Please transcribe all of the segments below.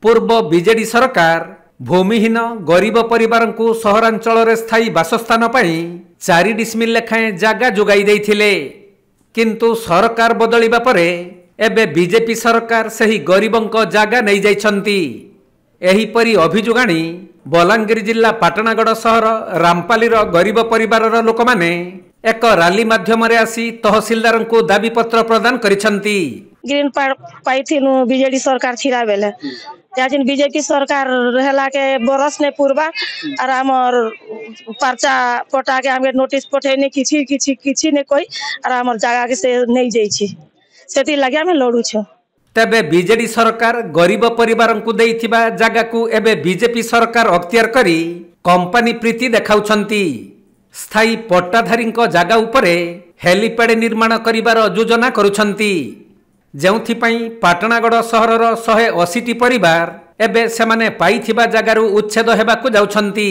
पूर्व बीजेडी सरकार भूमिहीन गरीब परिवार को सहरांचल स्थायी बासस्थान पर 4 डिसमिल लेखाएं जगह जोगाई देइथिले। किंतु सरकार बदलिबा परे एबे बीजेपी सरकार सही गरीबंक जगह नहीं जाइछंती। एहीपरि अभियोग आनी बलांगीर जिला पाटनागढ़ सहर रामपालीर गरीब परिवार लोक माने एक रैली माध्यम आसी तहसीलदार को दाबी पत्र प्रदान करिछंती। ग्रीन पाइथिनु बीजेडी सरकार छिरा बेले याजिन बीजेपी सरकार रहला के बरस ने पूर्वा और हमर पर्चा पटा के हम नोटिस पठेने किछि किछि किछि ने कोई और हमर जगह के से नहीं जाई छी सेति लागि हम लडू छ। तबे बीजेडी सरकार गरीब परिवार को देइथिबा जगह को एबे बीजेपी सरकार अख्तियार करी कंपनी प्रीति देखाउछंती। स्थायी पट्टाधारी जगह उपरे हेलीपैड निर्माण करिवार योजना करुछंती, जेउथिपाई पाटनागढ़ सहरर 180टी परिवार एबे सेमाने पाइथिबा जगारु उच्छेद हेबाकु जाउछंती।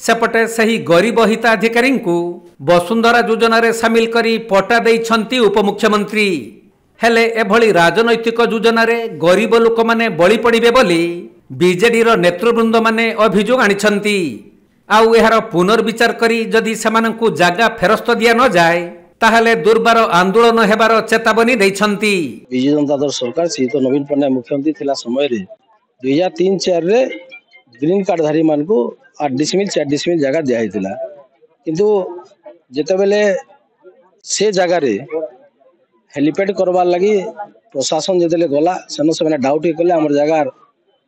सेपटे सही गरीब हिताधिकारी को वसुंधरा योजना रे शामिल करी पट्टा देइछंती उपमुख्यमंत्री। हेले एभली राजनैतिक योजना रे गरीब लोक माने बळी पड़िबे बोली बीजेडी रो नेतृवृंद माने अभियोग आनिछंती। आउ एहार पुनर्विचार करी जदि सेमानंकु जागा फेरस्त दिया न जाए ताहले दुर्बार आंदोलन हेबार चेतावनी दैछंती। विजय जनता दल सरकार से तो नवीन पट्टनायक मुख्यमंत्री थिला समय रे 2003-4 रे ग्रीन कार्डधारी मान को 8 डिसमिल 4 डिसमिल जगह दिया हितला। किंतु जेते बेले से जगह रे हेलीपैड करबार लगी प्रशासन जेतेले गला सेनो से डाउट कले हमर जगह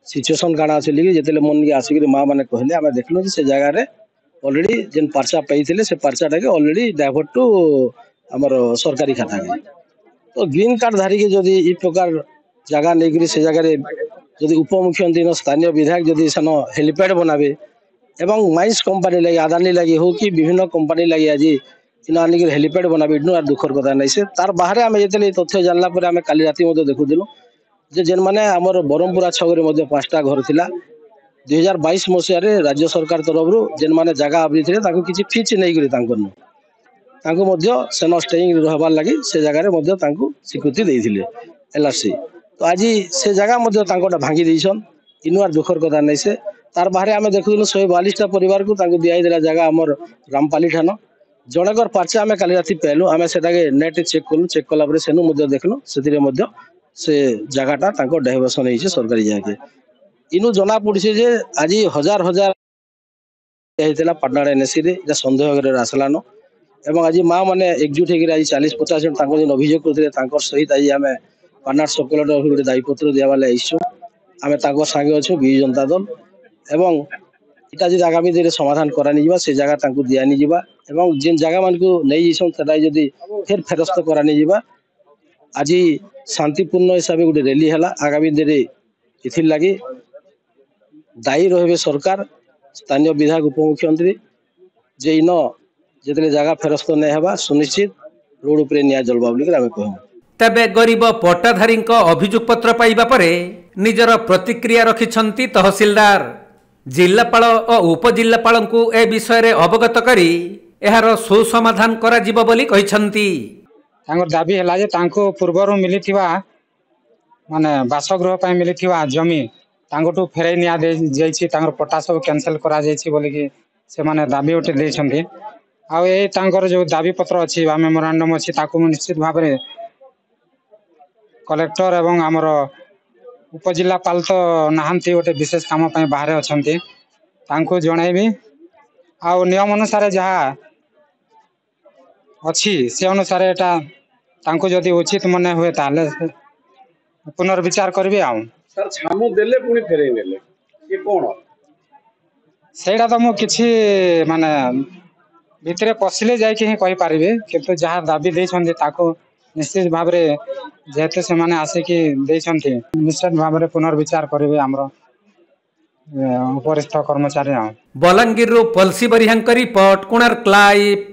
सिचुएशन काना अछि लगी जेतेले मन के आसिक मां माने कहले हम देखलु जे से जगह रे ऑलरेडी जेन पर्चा पाइथिले से पर्चाटा के ऑलरेडी डाइवर्ट टू हमर सरकारी खाता के। तो ग्रीन कार्डधारी के जदि ई प्रकार जगह नै करी से जगह रे जदि उपमुख्यमंत्री न स्थानीय विधायक जदि सन हेलीपैड बनाबे एवं माइंस कंपनी लगी अदानी लगी हो कि विभिन्न कंपनी लगी आज इना आनी हेलीपैड बनाबे इनु आर दुखर कथा नै से तार बाहर आमे जेतेले तथ्य जानला पर आमे काली राती मध्ये देखुदिलु जे जेन माने हमर बरमपुरा छगरे मध्ये 5टा घर थिला। 2022 मसिया रे राज्य सरकार तरफ रु जेन माने जगह आबि थिले ताको किछि फीच नै करी तांको मध्ये सेनो स्टेइंग रहबार लागि से जगह रे मध्ये तांको स्वीकृति देइथिले एलआरसी। तो आज से जगह मध्ये तांकोटा भांगी दैछन इनु आर दुखर कथा नै से तार बाहर आमे देखुदिलु 142टा परिवार को तांको दियाइ देला जगह हमर रामपाली थाना जनकर पर्चा आमे काली राती पेलु आमे सेटा के नेट चेक कलु चेक कला पर सेनु मध्ये देखलु सेतिरे मध्ये से जगहटा तांको डाइवर्सन होइছে सरकारी जगह के। इनु जना पड़िছে जे आज हजार हजार हेतला पाटनाडा एनएससी रे जे संदेह करे आसलानो एवं आज मां माने एकजुट हेकि आज 40-50 जन तांको जे अभियोग करथिले तांकर सहित आज आमे पाटनाड सब कलेक्टर गुटे दायी पत्र दिया वाले आइछु आमे तांको संगे अछु बीजेडी जनता दल एवं इटा जे आगामी दिन समाधान करानी जिबा से जगह तांको दियानी जिबा एवं जेन जगह मान को नै जिसन तदा जदी फिर फेरस्त करानी जिबा। आज शांतिपूर्ण हिसाब गोटे रैली है आगामी दिन इथिर लगी दायी रहे सरकार स्थानीय विधायक उपमुख्यमंत्री जे इन जितने जगह फेरस्त नहीं हेबा सुनिश्चित रोड उपरे निया जलवा बोली आमे कहू। तबे गरीब पट्टाधारी अभियोग पत्र पाइबा परे निजर प्रतिक्रिया रखिछंती तहसीलदार। जिलापाल और उपजिलापाल को ए विषय रे अवगत करी एहार सुसमाधान करा जिवो बोली कहिछंती। तांकर दाबी है जे तांको पूर्वर मिलिथिबा माने बासगृह पय मिलिथिबा जमी तांकोटू फेरै निया दे जाइछि तांकर पट्टा सब कैंसिल करा जाइछि बोली कि से माने दाबी उठे दैछंती। आ ए तांकर जो दाबी पत्र अछि बा मेमोरेंडम अछि ताको निश्चित भाव रे कलेक्टर एवं हमर उपजिलापाल तो नाहंती गोटे विशेष काम पय बाहर अछंती तांको जणाइबी आ नियम अनुसार जहा अच्छी से अनुसार एटा तांको जदि उचित मने हुए ताले पुनर्विचार करबे आ सर छामु देले पुनी फेरै नेले ये कोन सेडा तो मो किछि माने भितरे पसिले जाय कि ही कहि पारिबे किंतु जहा दाबी दै छन्ते ताको निश्चित भाव रे जेते से माने आसे कि दै छन्ते निश्चित भाव रे पुनर्विचार करबे हमरो उपरिस्थ कर्मचारी। बलांगीर रो पलसी बरिहांक रिपोर्ट कोणार्क लाइव।